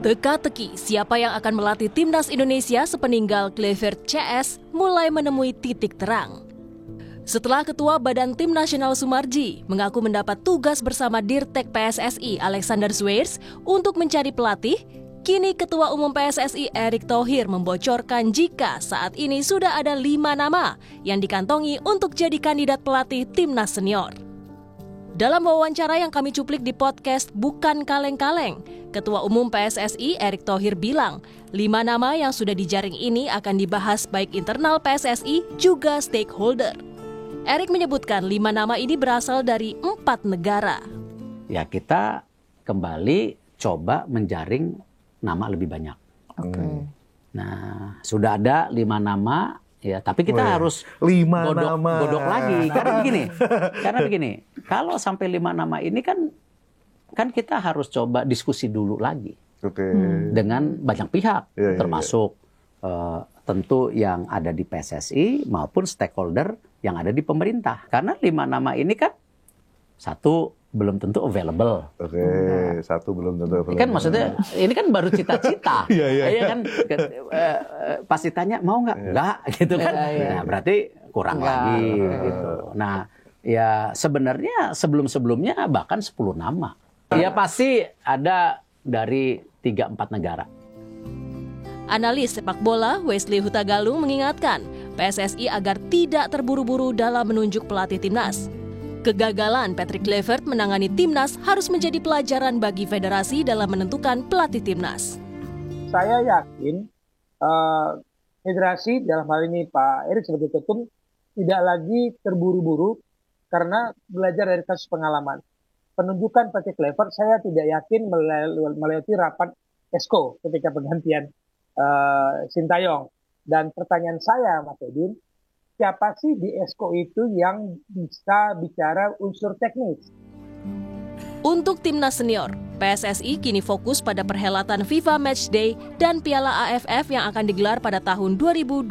Teka-teki siapa yang akan melatih timnas Indonesia sepeninggal Kluivert CS mulai menemui titik terang. Setelah Ketua Badan Tim Nasional Sumarji mengaku mendapat tugas bersama Dirtek PSSI Alexander Zwiers untuk mencari pelatih, kini Ketua Umum PSSI Erick Thohir membocorkan jika saat ini sudah ada 5 nama yang dikantongi untuk jadi kandidat pelatih timnas senior. Dalam wawancara yang kami cuplik di podcast Bukan Kaleng-Kaleng, Ketua Umum PSSI Erick Thohir bilang, 5 nama yang sudah dijaring ini akan dibahas baik internal PSSI juga stakeholder. Erick menyebutkan 5 nama ini berasal dari 4 negara. Ya kita kembali coba menjaring nama lebih banyak. Nah sudah ada 5 nama. Ya, tapi kita harus godok lagi. Karena begini, kalau sampai 5 nama ini kan kita harus coba diskusi dulu lagi dengan banyak pihak, termasuk tentu yang ada di PSSI maupun stakeholder yang ada di pemerintah. Karena 5 nama ini kan satu belum tentu available. Satu belum tentu available. Kan maksudnya ini kan baru cita-cita. Iya kan pasti tanya mau nggak? Enggak gitu kan. Nah, berarti kurang lagi gitu. Nah, ya sebenarnya sebelum-sebelumnya bahkan 10 nama. Ya pasti ada dari 3-4 negara. Analis sepak bola Wesley Hutagalung mengingatkan PSSI agar tidak terburu-buru dalam menunjuk pelatih timnas. Kegagalan Patrick Kluivert menangani timnas harus menjadi pelajaran bagi federasi dalam menentukan pelatih timnas. Saya yakin federasi dalam hal ini Pak Erick sebagai ketum tidak lagi terburu-buru karena belajar dari kasus pengalaman. Penunjukan Patrick Kluivert saya tidak yakin melewati rapat ESCO ketika penggantian Sintayong. Dan pertanyaan saya Mas Edin, siapa sih di ESCO itu yang bisa bicara unsur teknis? Untuk timnas senior, PSSI kini fokus pada perhelatan FIFA Matchday dan Piala AFF yang akan digelar pada tahun 2026.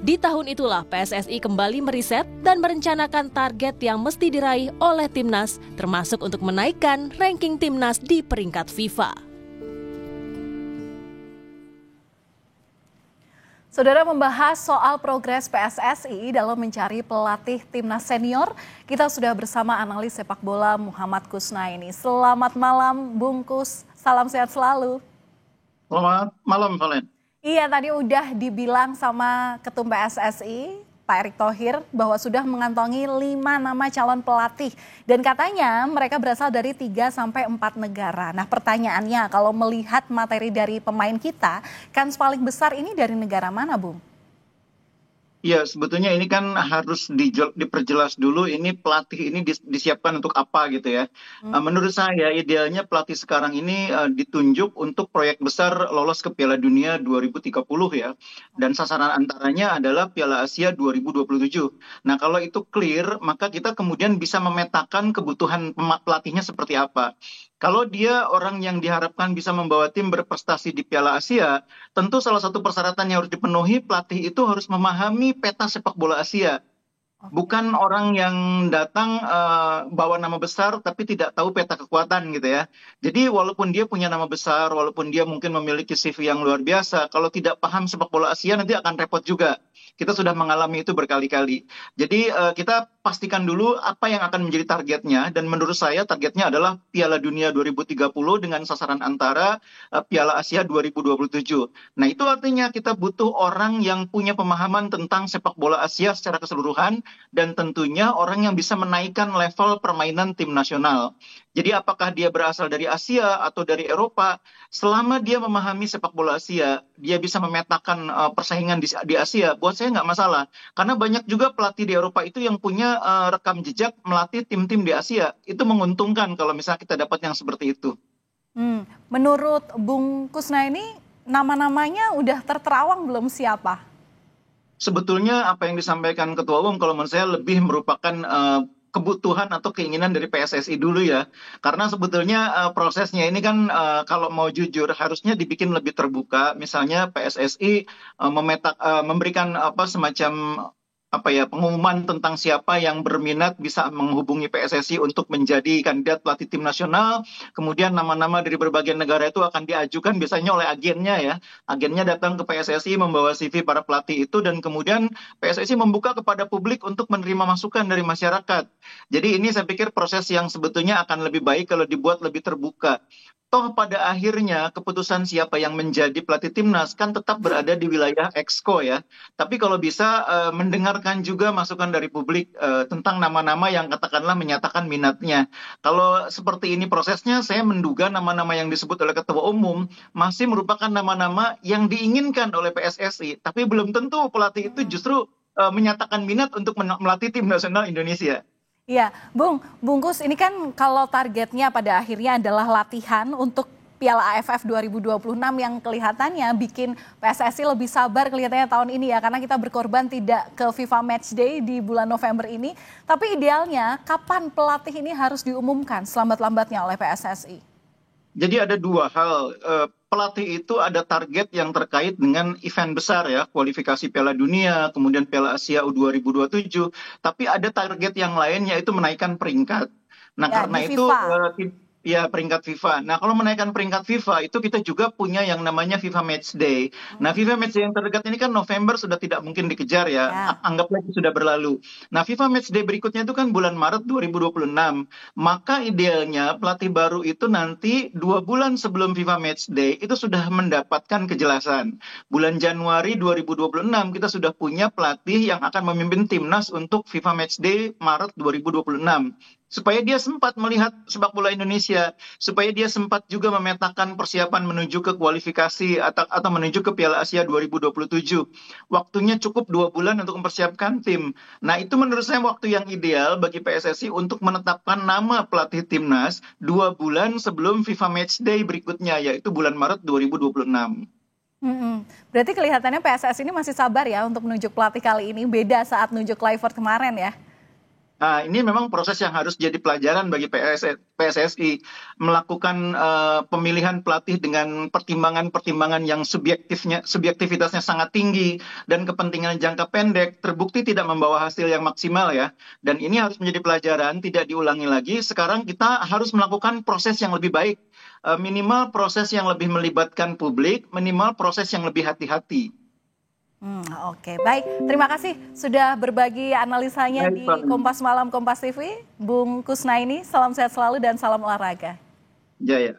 Di tahun itulah PSSI kembali meriset dan merencanakan target yang mesti diraih oleh timnas, termasuk untuk menaikkan ranking timnas di peringkat FIFA. Saudara, membahas soal progres PSSI dalam mencari pelatih timnas senior, kita sudah bersama analis sepak bola Muhammad Kusnaini. Selamat malam Bung Kus, salam sehat selalu. Selamat malam Valen. Iya, tadi udah dibilang sama Ketum PSSI Pak Erick Thohir bahwa sudah mengantongi 5 nama calon pelatih. Dan katanya mereka berasal dari 3-4 negara. Nah pertanyaannya, kalau melihat materi dari pemain kita, kans paling besar ini dari negara mana, Bung? Ya, sebetulnya ini kan harus diperjelas dulu ini pelatih ini disiapkan untuk apa gitu ya. Menurut saya idealnya pelatih sekarang ini ditunjuk untuk proyek besar lolos ke Piala Dunia 2030 ya. Dan sasaran antaranya adalah Piala Asia 2027. Nah kalau itu clear maka kita kemudian bisa memetakan kebutuhan pelatihnya seperti apa. Kalau dia orang yang diharapkan bisa membawa tim berprestasi di Piala Asia, tentu salah satu persyaratan yang harus dipenuhi pelatih itu harus memahami peta sepak bola Asia. Bukan orang yang datang bawa nama besar tapi tidak tahu peta kekuatan gitu ya. Jadi walaupun dia punya nama besar, walaupun dia mungkin memiliki CV yang luar biasa, kalau tidak paham sepak bola Asia nanti akan repot juga. Kita sudah mengalami itu berkali-kali. Jadi kita pastikan dulu apa yang akan menjadi targetnya. Dan menurut saya targetnya adalah Piala Dunia 2030 dengan sasaran antara Piala Asia 2027. Nah itu artinya kita butuh orang yang punya pemahaman tentang sepak bola Asia secara keseluruhan. Dan tentunya orang yang bisa menaikkan level permainan tim nasional. Jadi apakah dia berasal dari Asia atau dari Eropa, selama dia memahami sepak bola Asia, dia bisa memetakan persaingan di Asia, buat saya nggak masalah. Karena banyak juga pelatih di Eropa itu yang punya rekam jejak melatih tim-tim di Asia. Itu menguntungkan kalau misalnya kita dapat yang seperti itu. Menurut Bung Kusnaini, nama-namanya udah terterawang belum siapa? Sebetulnya apa yang disampaikan Ketua Umum kalau menurut saya lebih merupakan kebutuhan atau keinginan dari PSSI dulu ya. Karena sebetulnya prosesnya ini kan kalau mau jujur harusnya dibikin lebih terbuka. Misalnya PSSI memberikan semacam pengumuman tentang siapa yang berminat bisa menghubungi PSSI untuk menjadi kandidat pelatih tim nasional. Kemudian nama-nama dari berbagai negara itu akan diajukan biasanya oleh agennya ya. Agennya datang ke PSSI membawa CV para pelatih itu dan kemudian PSSI membuka kepada publik untuk menerima masukan dari masyarakat. Jadi ini saya pikir proses yang sebetulnya akan lebih baik kalau dibuat lebih terbuka. Toh pada akhirnya keputusan siapa yang menjadi pelatih timnas kan tetap berada di wilayah Exco ya. Tapi kalau bisa mendengarkan juga masukan dari publik tentang nama-nama yang katakanlah menyatakan minatnya. Kalau seperti ini prosesnya, saya menduga nama-nama yang disebut oleh Ketua Umum masih merupakan nama-nama yang diinginkan oleh PSSI. Tapi belum tentu pelatih itu justru menyatakan minat untuk melatih tim nasional Indonesia. Iya, Bungkus, ini kan kalau targetnya pada akhirnya adalah latihan untuk Piala AFF 2026 yang kelihatannya bikin PSSI lebih sabar kelihatannya tahun ini ya, karena kita berkorban tidak ke FIFA Matchday di bulan November ini. Tapi idealnya kapan pelatih ini harus diumumkan selambat-lambatnya oleh PSSI? Jadi ada dua hal. Pelatih itu ada target yang terkait dengan event besar ya, kualifikasi Piala Dunia, kemudian Piala Asia U2027. Tapi ada target yang lain yaitu menaikkan peringkat. Nah ya, karena itu ya peringkat FIFA. Nah kalau menaikkan peringkat FIFA itu kita juga punya yang namanya FIFA Matchday. Nah FIFA Matchday yang terdekat ini kan November sudah tidak mungkin dikejar ya. Anggaplah itu sudah berlalu. Nah FIFA Matchday berikutnya itu kan bulan Maret 2026. Maka idealnya pelatih baru itu nanti 2 bulan sebelum FIFA Matchday itu sudah mendapatkan kejelasan. Bulan Januari 2026 kita sudah punya pelatih yang akan memimpin timnas untuk FIFA Matchday Maret 2026. Supaya dia sempat melihat sepak bola Indonesia, supaya dia sempat juga memetakan persiapan menuju ke kualifikasi atau menuju ke Piala Asia 2027. Waktunya cukup 2 bulan untuk mempersiapkan tim. Nah itu menurut saya waktu yang ideal bagi PSSI untuk menetapkan nama pelatih timnas 2 bulan sebelum FIFA Matchday berikutnya, yaitu bulan Maret 2026. Berarti kelihatannya PSSI ini masih sabar ya untuk menunjuk pelatih kali ini, beda saat nunjuk Kluivert kemarin ya? Nah, ini memang proses yang harus jadi pelajaran bagi PSSI melakukan pemilihan pelatih dengan pertimbangan-pertimbangan yang subjektivitasnya sangat tinggi dan kepentingan jangka pendek terbukti tidak membawa hasil yang maksimal ya. Dan ini harus menjadi pelajaran, tidak diulangi lagi. Sekarang kita harus melakukan proses yang lebih baik, minimal proses yang lebih melibatkan publik, minimal proses yang lebih hati-hati. Oke, baik. Terima kasih sudah berbagi analisanya di Kompas Malam Kompas TV. Bung Kusnaini, salam sehat selalu dan salam olahraga. Jaya.